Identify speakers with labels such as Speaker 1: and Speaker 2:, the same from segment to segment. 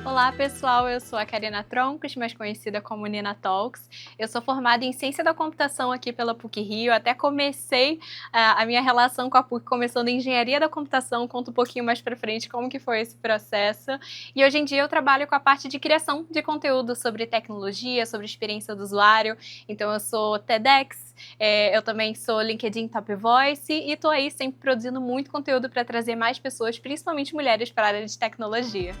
Speaker 1: Olá pessoal, eu sou a Karina Troncos, mais conhecida como Nina Talks. Eu sou formada em Ciência da Computação aqui pela PUC-Rio, até comecei a minha relação com a PUC começando em Engenharia da Computação, conto um pouquinho mais pra frente como que foi esse processo. E hoje em dia eu trabalho com a parte de criação de conteúdo sobre tecnologia, sobre experiência do usuário, então eu sou TEDx, eu também sou LinkedIn Top Voice e tô aí sempre produzindo muito conteúdo para trazer mais pessoas, principalmente mulheres, para a área de tecnologia.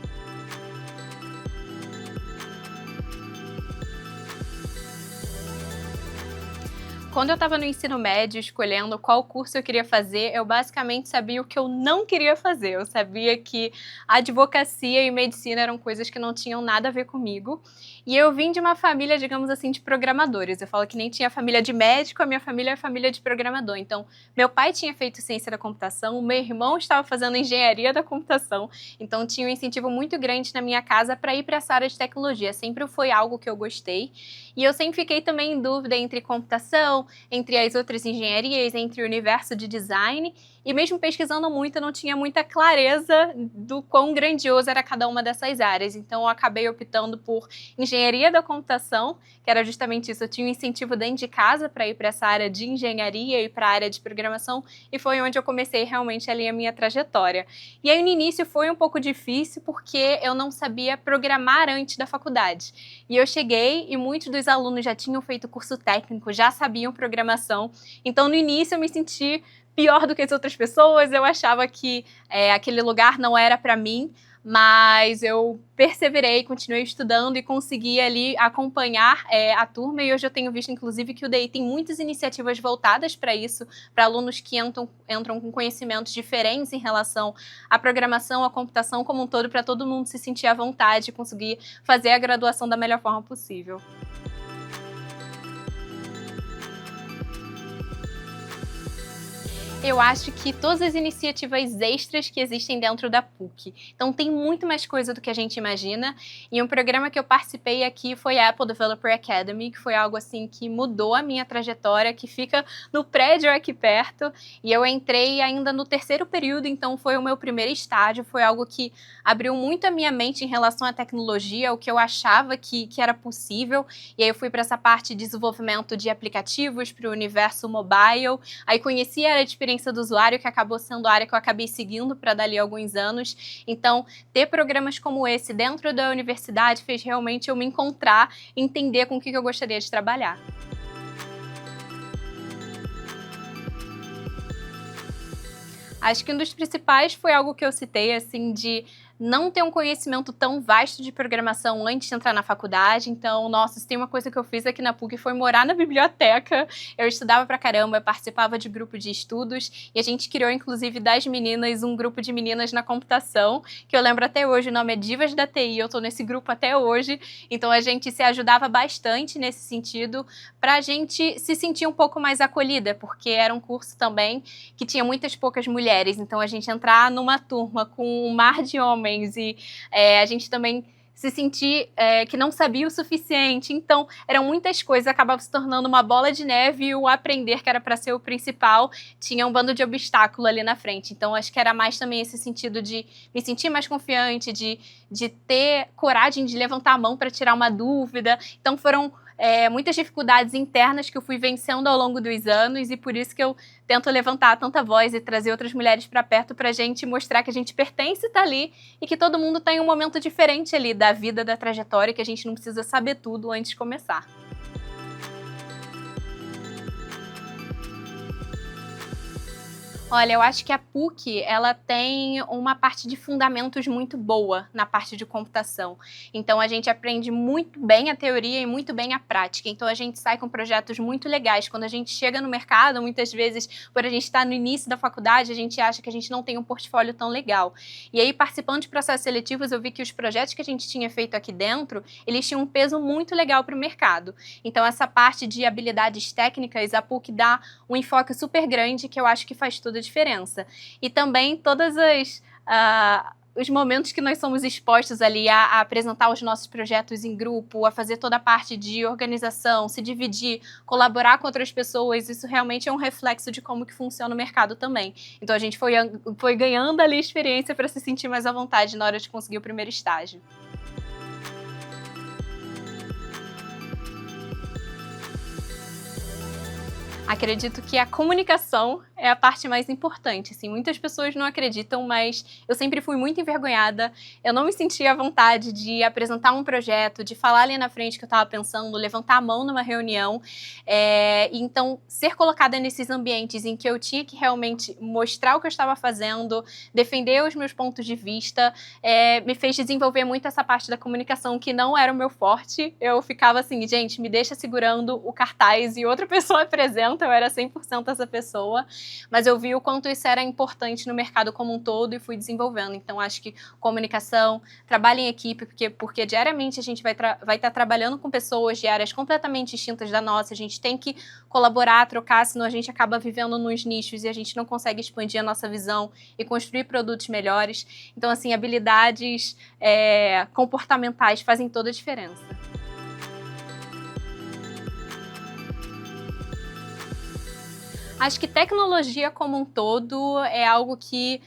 Speaker 1: Quando eu estava no ensino médio, escolhendo qual curso eu queria fazer, eu basicamente sabia o que eu não queria fazer. Eu sabia que advocacia e medicina eram coisas que não tinham nada a ver comigo. E eu vim de uma família, digamos assim, de programadores. Eu falo que nem tinha família de médico, a minha família é família de programador. Então, meu pai tinha feito ciência da computação, o meu irmão estava fazendo engenharia da computação. Então, tinha um incentivo muito grande na minha casa para ir para essa área de tecnologia. Sempre foi algo que eu gostei. E eu sempre fiquei também em dúvida entre computação, entre as outras engenharias, entre o universo de design, e mesmo pesquisando muito, eu não tinha muita clareza do quão grandioso era cada uma dessas áreas. Então eu acabei optando por engenharia da computação, que era justamente isso, eu tinha um incentivo dentro de casa para ir para essa área de engenharia e para a área de programação, e foi onde eu comecei realmente ali a minha trajetória. E aí no início foi um pouco difícil, porque eu não sabia programar antes da faculdade. E eu cheguei e muitos dos alunos já tinham feito curso técnico, já sabiam programação. Então, no início, eu me senti pior do que as outras pessoas. Eu achava que aquele lugar não era para mim, mas eu perseverei, continuei estudando e consegui ali acompanhar a turma. E hoje eu tenho visto, inclusive, que o DI tem muitas iniciativas voltadas para isso, para alunos que entram com conhecimentos diferentes em relação à programação, à computação como um todo, para todo mundo se sentir à vontade e conseguir fazer a graduação da melhor forma possível. Eu acho que todas as iniciativas extras que existem dentro da PUC. Então tem muito mais coisa do que a gente imagina. E um programa que eu participei aqui foi a Apple Developer Academy, que foi algo assim que mudou a minha trajetória, que fica no prédio aqui perto. E eu entrei ainda no terceiro período, então foi o meu primeiro estágio. Foi algo que abriu muito a minha mente em relação à tecnologia, o que eu achava que era possível. E aí eu fui para essa parte de desenvolvimento de aplicativos para o universo mobile. Aí conheci a área de experiência do usuário, que acabou sendo a área que eu acabei seguindo para dali alguns anos. Então, ter programas como esse dentro da universidade fez realmente eu me encontrar e entender com o que eu gostaria de trabalhar. Acho que um dos principais foi algo que eu citei, assim, de não ter um conhecimento tão vasto de programação antes de entrar na faculdade. Então, nossa, se tem uma coisa que eu fiz aqui na PUC foi morar na biblioteca. Eu estudava pra caramba, eu participava de grupo de estudos e a gente criou, inclusive, das meninas, um grupo de meninas na computação, que eu lembro até hoje, o nome é Divas da TI, eu tô nesse grupo até hoje. Então, a gente se ajudava bastante nesse sentido pra gente se sentir um pouco mais acolhida, porque era um curso também que tinha muitas poucas mulheres. Então, a gente entrar numa turma com um mar de homens e a gente também se sentir que não sabia o suficiente. Então, eram muitas coisas, acabava se tornando uma bola de neve e o aprender, que era para ser o principal, tinha um bando de obstáculo ali na frente. Então, acho que era mais também esse sentido de me sentir mais confiante, de ter coragem de levantar a mão para tirar uma dúvida. Então, foram muitas dificuldades internas que eu fui vencendo ao longo dos anos e por isso que eu tento levantar tanta voz e trazer outras mulheres para perto para a gente mostrar que a gente pertence, tá ali e que todo mundo está em um momento diferente ali da vida, da trajetória, que a gente não precisa saber tudo antes de começar. Olha, eu acho que a PUC, ela tem uma parte de fundamentos muito boa na parte de computação. Então, a gente aprende muito bem a teoria e muito bem a prática. Então, a gente sai com projetos muito legais. Quando a gente chega no mercado, muitas vezes, por a gente estar no início da faculdade, a gente acha que a gente não tem um portfólio tão legal. E aí, participando de processos seletivos, eu vi que os projetos que a gente tinha feito aqui dentro, eles tinham um peso muito legal para o mercado. Então, essa parte de habilidades técnicas, a PUC dá um enfoque super grande que eu acho que faz toda a diferença. E também todas os momentos que nós somos expostos ali a apresentar os nossos projetos em grupo, a fazer toda a parte de organização, se dividir, colaborar com outras pessoas, isso realmente é um reflexo de como que funciona o mercado também. Então a gente foi ganhando ali experiência para se sentir mais à vontade na hora de conseguir o primeiro estágio. Acredito que a comunicação é a parte mais importante, assim, muitas pessoas não acreditam, mas eu sempre fui muito envergonhada, eu não me sentia à vontade de apresentar um projeto, de falar ali na frente o que eu estava pensando, levantar a mão numa reunião, então ser colocada nesses ambientes em que eu tinha que realmente mostrar o que eu estava fazendo, defender os meus pontos de vista, me fez desenvolver muito essa parte da comunicação que não era o meu forte, eu ficava assim, gente, me deixa segurando o cartaz e outra pessoa apresenta, eu era 100% essa pessoa, mas eu vi o quanto isso era importante no mercado como um todo e fui desenvolvendo. Então, acho que comunicação, trabalho em equipe, porque diariamente a gente vai estar trabalhando com pessoas de áreas completamente distintas da nossa, a gente tem que colaborar, trocar, senão a gente acaba vivendo nos nichos e a gente não consegue expandir a nossa visão e construir produtos melhores. Então, assim, habilidades comportamentais fazem toda a diferença. Acho que tecnologia como um todo é algo que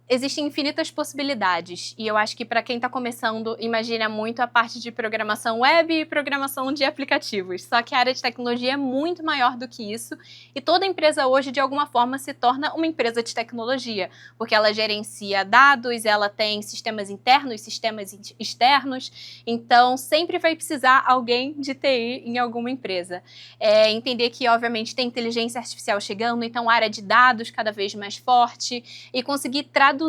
Speaker 1: existem infinitas possibilidades e eu acho que para quem está começando, imagina muito a parte de programação web e programação de aplicativos. Só que a área de tecnologia é muito maior do que isso e toda empresa hoje, de alguma forma, se torna uma empresa de tecnologia, porque ela gerencia dados, ela tem sistemas internos, sistemas externos, então sempre vai precisar alguém de TI em alguma empresa. Entender que, obviamente, tem inteligência artificial chegando, então a área de dados cada vez mais forte e conseguir traduzir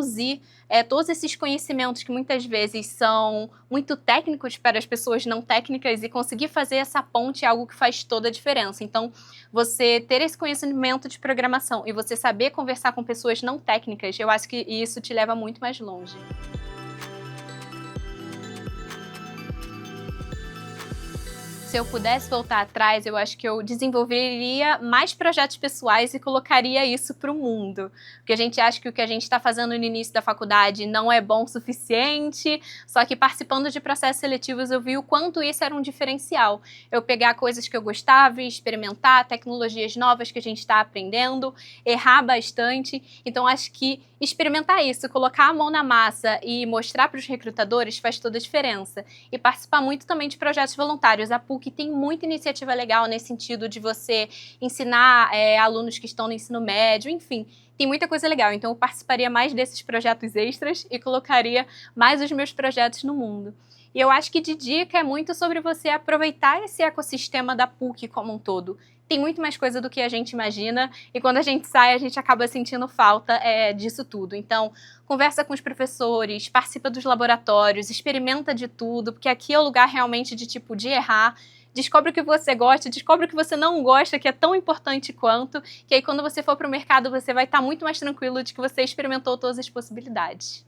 Speaker 1: todos esses conhecimentos que muitas vezes são muito técnicos para as pessoas não técnicas e conseguir fazer essa ponte é algo que faz toda a diferença. Então, você ter esse conhecimento de programação e você saber conversar com pessoas não técnicas, eu acho que isso te leva muito mais longe. Se eu pudesse voltar atrás, eu acho que eu desenvolveria mais projetos pessoais e colocaria isso para o mundo. Porque a gente acha que o que a gente está fazendo no início da faculdade não é bom o suficiente, só que participando de processos seletivos eu vi o quanto isso era um diferencial. Eu pegar coisas que eu gostava e experimentar, tecnologias novas que a gente está aprendendo, errar bastante. Então acho que experimentar isso, colocar a mão na massa e mostrar para os recrutadores faz toda a diferença. E participar muito também de projetos voluntários. A PUC tem muita iniciativa legal nesse sentido de você ensinar alunos que estão no ensino médio, enfim, tem muita coisa legal. Então eu participaria mais desses projetos extras e colocaria mais os meus projetos no mundo. E eu acho que de dica é muito sobre você aproveitar esse ecossistema da PUC como um todo. Tem muito mais coisa do que a gente imagina e quando a gente sai, a gente acaba sentindo falta disso tudo. Então, conversa com os professores, participa dos laboratórios, experimenta de tudo, porque aqui é o lugar realmente de errar. Descobre o que você gosta, descobre o que você não gosta, que é tão importante quanto, que aí quando você for para o mercado, você vai estar muito mais tranquilo de que você experimentou todas as possibilidades.